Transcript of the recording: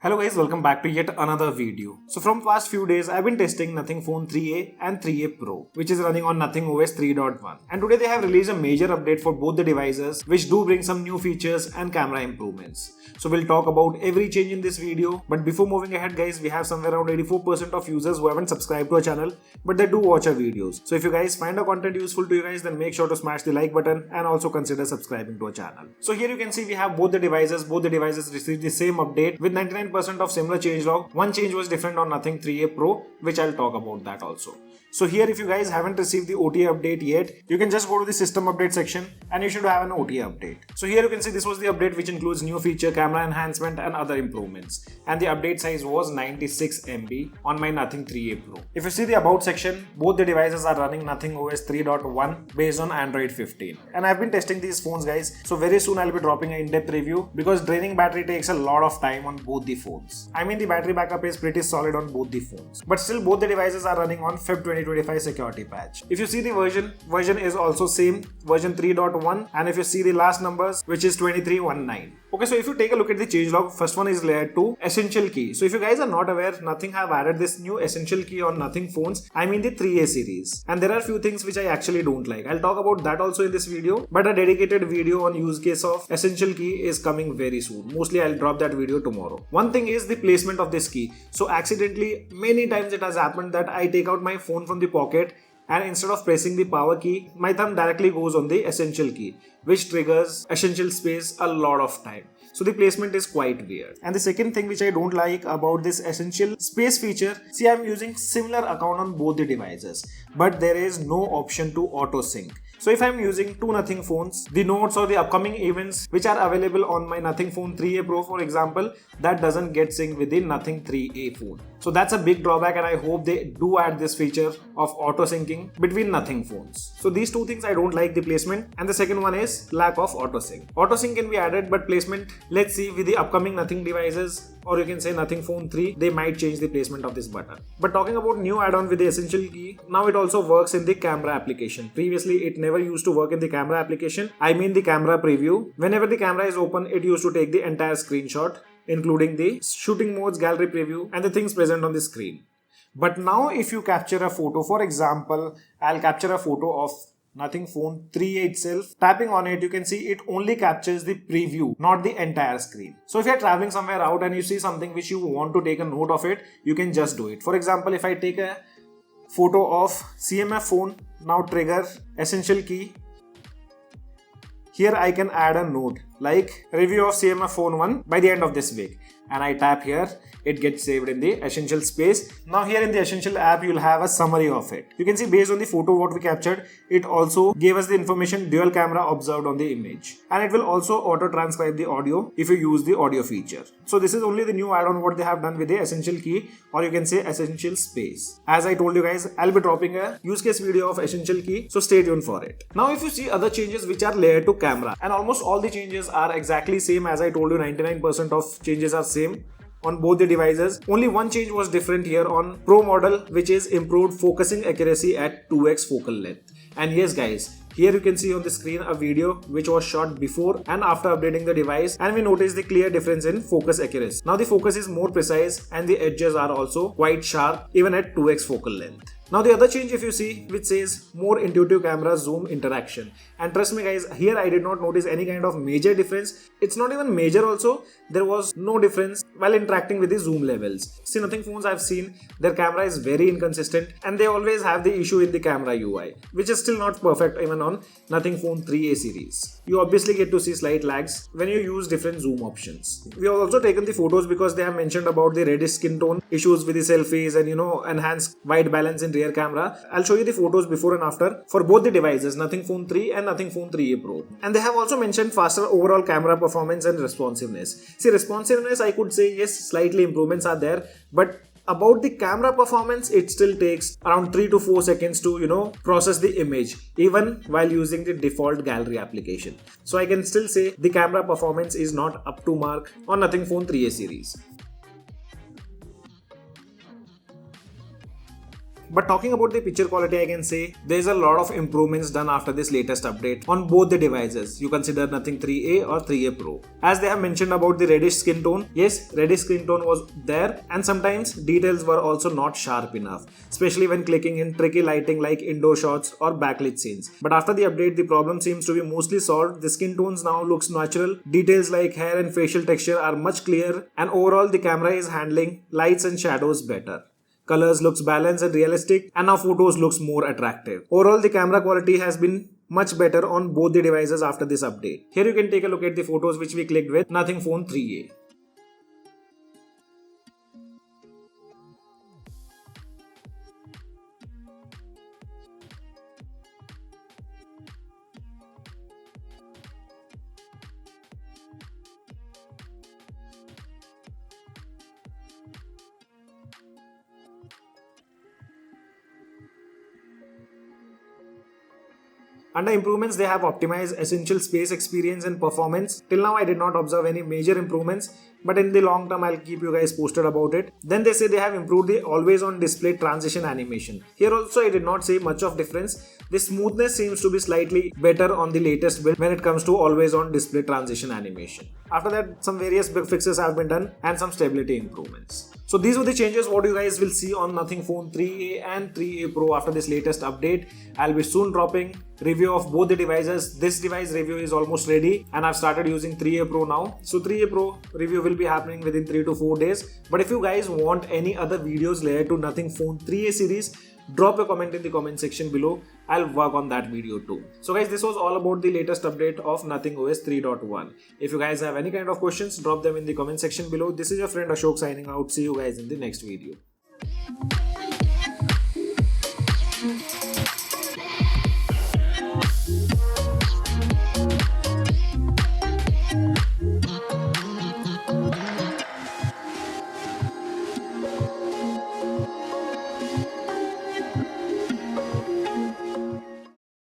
Hello guys, welcome back to yet another video. So from past few days, I've been testing Nothing Phone 3a and 3a Pro, which is running on Nothing OS 3.1. And today they have released a major update for both the devices, which do bring some new features and camera improvements. So we'll talk about every change in this video. But before moving ahead guys, we have somewhere around 84% of users who haven't subscribed to our channel, but they do watch our videos. So if you guys find our content useful to you guys, then make sure to smash the like button and also consider subscribing to our channel. So here you can see we have both the devices. Both the devices received the same update with 99% of similar changelog. One change was different on Nothing 3a Pro, which I'll talk about that also. So here, if you guys haven't received the OTA update yet, you can just go to the system update section and you should have an OTA update. So here you can see this was the update which includes new feature, camera enhancement and other improvements. And the update size was 96 MB on my Nothing 3a Pro. If you see the about section, both the devices are running Nothing OS 3.1 based on Android 15. And I've been testing these phones guys, so very soon I'll be dropping an in-depth review because draining battery takes a lot of time on both the phones. I mean the battery backup is pretty solid on both the phones. But still both the devices are running on Feb 2025 security patch. If you see the version is also same, version 3.1, and if you see the last numbers, which is 2319. Okay, so if you take a look at the changelog, first one is layer 2, essential key. So if you guys are not aware, Nothing have added this new essential key on Nothing phones, I mean the 3A series. And there are few things which I actually don't like. I'll talk about that also in this video, but a dedicated video on use case of essential key is coming very soon. Mostly I'll drop that video tomorrow. One thing is the placement of this key. So accidentally, many times it has happened that I take out my phone from the pocket and instead of pressing the power key, my thumb directly goes on the essential key, which triggers essential space a lot of time. So the placement is quite weird. And the second thing which I don't like about this essential space feature, see I'm using similar account on both the devices, but there is no option to auto sync. So if I'm using two Nothing phones, the notes or the upcoming events which are available on my Nothing Phone 3a Pro for example, that doesn't get synced with the Nothing 3a phone. So that's a big drawback and I hope they do add this feature of auto syncing between Nothing phones. So these two things I don't like the placement, and the second one is lack of auto sync. Auto sync can be added, but placement, let's see with the upcoming Nothing devices, or you can say Nothing Phone 3, they might change the placement of this button. But talking about new add-on with the essential key, now it also works in the camera application. Previously it never used to work in the camera application, I mean the camera preview. Whenever the camera is open, it used to take the entire screenshot, including the shooting modes, gallery preview and the things present on the screen. But now if you capture a photo, for example, I'll capture a photo of Nothing Phone 3a itself. Tapping on it, you can see it only captures the preview, not the entire screen. So if you're traveling somewhere out and you see something which you want to take a note of it, you can just do it. For example, if I take a photo of CMF phone, now trigger essential key. Here I can add a note like review of CMF phone 1 by the end of this week. And I tap here, it gets saved in the essential space. Now here in the essential app, you'll have a summary of it. You can see based on the photo what we captured, it also gave us the information dual camera observed on the image. And it will also auto transcribe the audio if you use the audio feature. So this is only the new add-on what they have done with the essential key, or you can say essential space. As I told you guys, I'll be dropping a use case video of essential key, so stay tuned for it. Now if you see other changes which are layered to camera, and almost all the changes are exactly same. As I told you, 99% of changes are same on both the devices. Only one change was different here on Pro model, which is improved focusing accuracy at 2x focal length. And yes guys, here you can see on the screen a video which was shot before and after updating the device, and we notice the clear difference in focus accuracy. Now the focus is more precise and the edges are also quite sharp even at 2x focal length. Now the other change if you see, which says more intuitive camera zoom interaction, and trust me guys, here I did not notice any kind of major difference. It's not even major also, there was no difference while interacting with the zoom levels. See, Nothing phones I've seen, their camera is very inconsistent and they always have the issue in the camera UI, which is still not perfect even on Nothing Phone 3a series. You obviously get to see slight lags when you use different zoom options. We have also taken the photos because they have mentioned about the reddish skin tone issues with the selfies and enhanced white balance in rear camera. I'll show you the photos before and after for both the devices, Nothing Phone 3 and Nothing Phone 3a Pro. And they have also mentioned faster overall camera performance and responsiveness. See, responsiveness I could say yes, slightly improvements are there, but about the camera performance, it still takes around 3 to 4 seconds to process the image even while using the default gallery application. So I can still say the camera performance is not up to mark on Nothing Phone 3a series. But talking about the picture quality, I can say there's a lot of improvements done after this latest update on both the devices. You consider Nothing 3A or 3A Pro. As they have mentioned about the reddish skin tone, yes, reddish skin tone was there, and sometimes details were also not sharp enough, especially when clicking in tricky lighting like indoor shots or backlit scenes. But after the update, the problem seems to be mostly solved. The skin tones now looks natural, details like hair and facial texture are much clearer, and overall the camera is handling lights and shadows better. Colors looks balanced and realistic, and now photos looks more attractive. Overall, the camera quality has been much better on both the devices after this update. Here you can take a look at the photos which we clicked with Nothing Phone 3A. Under improvements, they have optimized essential space experience and performance. Till now, I did not observe any major improvements, but in the long term, I'll keep you guys posted about it. Then they say they have improved the always on display transition animation. Here also, I did not see much of difference. The smoothness seems to be slightly better on the latest build when it comes to always on display transition animation. After that, some various big fixes have been done and some stability improvements. So these were the changes what you guys will see on Nothing Phone 3A and 3A Pro after this latest update. I'll be soon dropping review of both the devices. This device review is almost ready and I've started using 3A Pro now. So 3A Pro review will be happening within 3 to 4 days. But if you guys want any other videos related to Nothing Phone 3A series, drop a comment in the comment section below. I'll work on that video too. So guys, this was all about the latest update of Nothing OS 3.1. If you guys have any kind of questions, drop them in the comment section below. This is your friend Ashok signing out. See you guys in the next video.